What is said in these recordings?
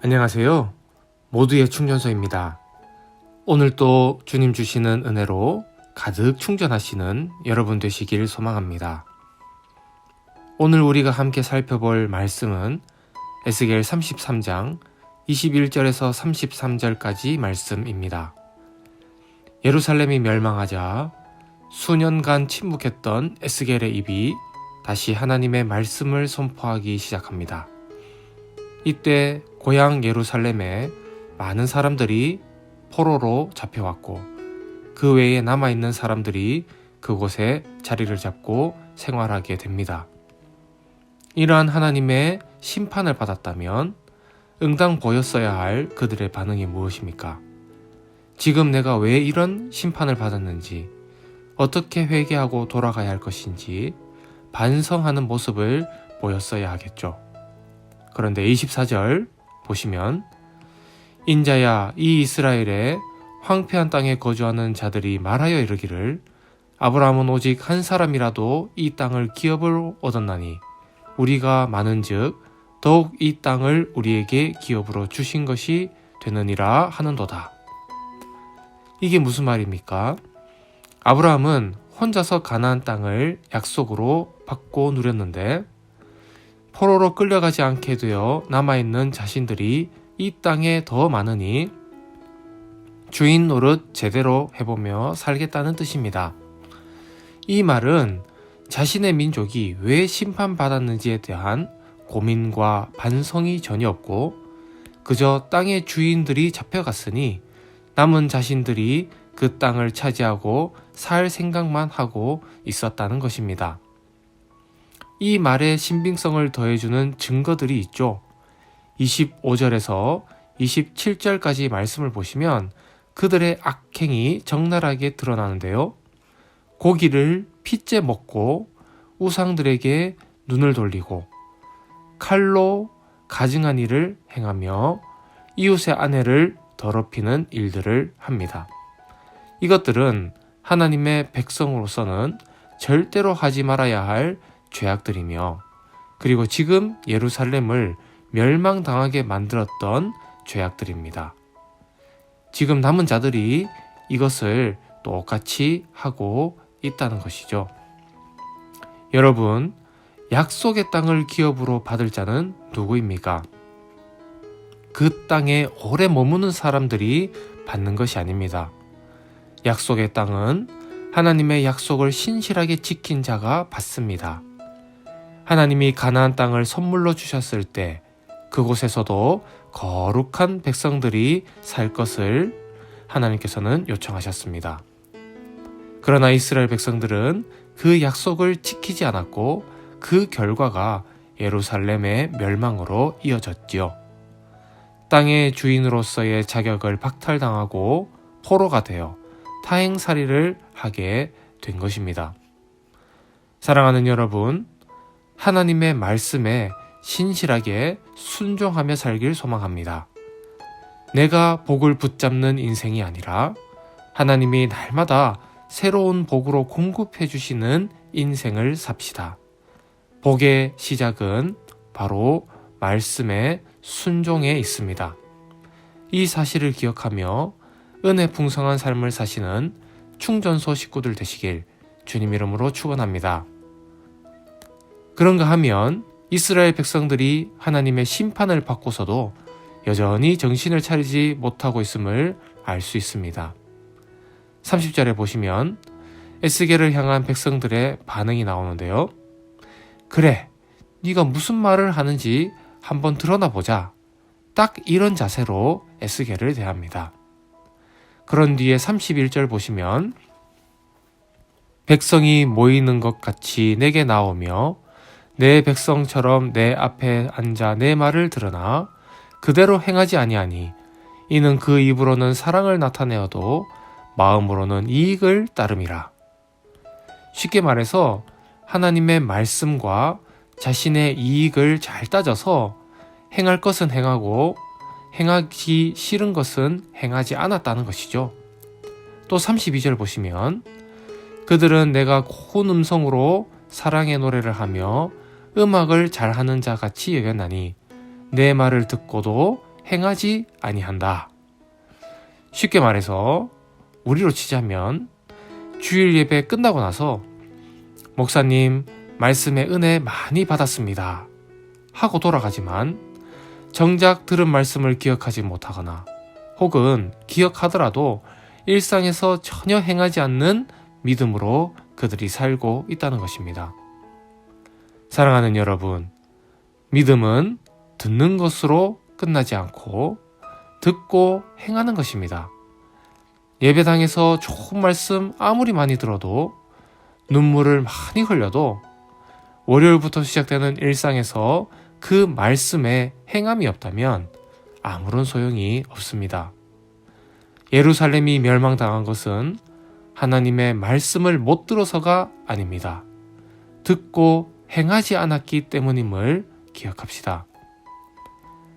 안녕하세요. 모두의 충전소입니다. 오늘 또 주님 주시는 은혜로 가득 충전하시는 여러분 되시길 소망합니다. 오늘 우리가 함께 살펴볼 말씀은 에스겔 33장 21절에서 33절까지 말씀입니다. 예루살렘이 멸망하자 수년간 침묵했던 에스겔의 입이 다시 하나님의 말씀을 선포하기 시작합니다. 이때 고향 예루살렘에 많은 사람들이 포로로 잡혀왔고 그 외에 남아있는 사람들이 그곳에 자리를 잡고 생활하게 됩니다. 이러한 하나님의 심판을 받았다면 응당 보였어야 할 그들의 반응이 무엇입니까? 지금 내가 왜 이런 심판을 받았는지, 어떻게 회개하고 돌아가야 할 것인지 반성하는 모습을 보였어야 하겠죠. 그런데 24절 보시면 인자야 이 이스라엘의 황폐한 땅에 거주하는 자들이 말하여 이르기를 아브라함은 오직 한 사람이라도 이 땅을 기업으로 얻었나니 우리가 많은즉 더욱 이 땅을 우리에게 기업으로 주신 것이 되느니라 하는도다. 이게 무슨 말입니까? 아브라함은 혼자서 가나안 땅을 약속으로 받고 누렸는데 포로로 끌려가지 않게 되어 남아있는 자신들이 이 땅에 더 많으니 주인 노릇 제대로 해보며 살겠다는 뜻입니다. 이 말은 자신의 민족이 왜 심판받았는지에 대한 고민과 반성이 전혀 없고 그저 땅의 주인들이 잡혀갔으니 남은 자신들이 그 땅을 차지하고 살 생각만 하고 있었다는 것입니다. 이 말에 신빙성을 더해주는 증거들이 있죠. 25절에서 27절까지 말씀을 보시면 그들의 악행이 적나라하게 드러나는데요. 고기를 핏째 먹고 우상들에게 눈을 돌리고 칼로 가증한 일을 행하며 이웃의 아내를 더럽히는 일들을 합니다. 이것들은 하나님의 백성으로서는 절대로 하지 말아야 할 죄악들이며 그리고 지금 예루살렘을 멸망당하게 만들었던 죄악들입니다. 지금 남은 자들이 이것을 똑같이 하고 있다는 것이죠. 여러분, 약속의 땅을 기업으로 받을 자는 누구입니까? 그 땅에 오래 머무는 사람들이 받는 것이 아닙니다. 약속의 땅은 하나님의 약속을 신실하게 지킨 자가 받습니다. 하나님이 가나안 땅을 선물로 주셨을 때 그곳에서도 거룩한 백성들이 살 것을 하나님께서는 요청하셨습니다. 그러나 이스라엘 백성들은 그 약속을 지키지 않았고 그 결과가 예루살렘의 멸망으로 이어졌지요. 땅의 주인으로서의 자격을 박탈당하고 포로가 되어 타행살이를 하게 된 것입니다. 사랑하는 여러분, 하나님의 말씀에 신실하게 순종하며 살길 소망합니다. 내가 복을 붙잡는 인생이 아니라 하나님이 날마다 새로운 복으로 공급해 주시는 인생을 삽시다. 복의 시작은 바로 말씀의 순종에 있습니다. 이 사실을 기억하며 은혜 풍성한 삶을 사시는 충전소 식구들 되시길 주님 이름으로 축원합니다. 그런가 하면 이스라엘 백성들이 하나님의 심판을 받고서도 여전히 정신을 차리지 못하고 있음을 알 수 있습니다. 30절에 보시면 에스겔을 향한 백성들의 반응이 나오는데요. 그래, 네가 무슨 말을 하는지 한번 드러나 보자. 딱 이런 자세로 에스겔을 대합니다. 그런 뒤에 31절 보시면 백성이 모이는 것 같이 내게 나오며 내 백성처럼 내 앞에 앉아 내 말을 들으나 그대로 행하지 아니하니 이는 그 입으로는 사랑을 나타내어도 마음으로는 이익을 따름이라. 쉽게 말해서 하나님의 말씀과 자신의 이익을 잘 따져서 행할 것은 행하고 행하기 싫은 것은 행하지 않았다는 것이죠. 또 32절 보시면 그들은 내가 고운 음성으로 사랑의 노래를 하며 음악을 잘하는 자 같이 여겼나니 내 말을 듣고도 행하지 아니한다. 쉽게 말해서 우리로 치자면 주일 예배 끝나고 나서 목사님 말씀의 은혜 많이 받았습니다 하고 돌아가지만 정작 들은 말씀을 기억하지 못하거나 혹은 기억하더라도 일상에서 전혀 행하지 않는 믿음으로 그들이 살고 있다는 것입니다. 사랑하는 여러분, 믿음은 듣는 것으로 끝나지 않고 듣고 행하는 것입니다. 예배당에서 좋은 말씀 아무리 많이 들어도 눈물을 많이 흘려도 월요일부터 시작되는 일상에서 그 말씀에 행함이 없다면 아무런 소용이 없습니다. 예루살렘이 멸망당한 것은 하나님의 말씀을 못 들어서가 아닙니다. 듣고 행하지 않았기 때문임을 기억합시다.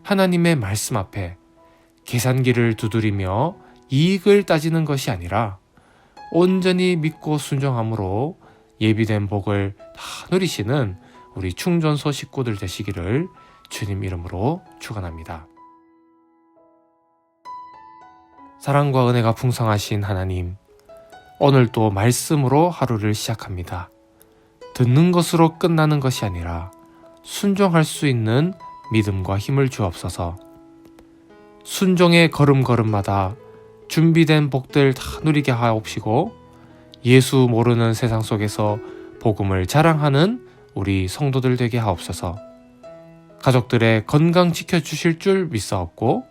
하나님의 말씀 앞에 계산기를 두드리며 이익을 따지는 것이 아니라 온전히 믿고 순종함으로 예비된 복을 다 누리시는 우리 충전소 식구들 되시기를 주님 이름으로 축원합니다. 사랑과 은혜가 풍성하신 하나님, 오늘도 말씀으로 하루를 시작합니다. 듣는 것으로 끝나는 것이 아니라 순종할 수 있는 믿음과 힘을 주옵소서. 순종의 걸음걸음마다 준비된 복들 다 누리게 하옵시고 예수 모르는 세상 속에서 복음을 자랑하는 우리 성도들 되게 하옵소서. 가족들의 건강 지켜주실 줄 믿사옵고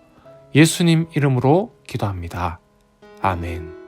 예수님 이름으로 기도합니다. 아멘.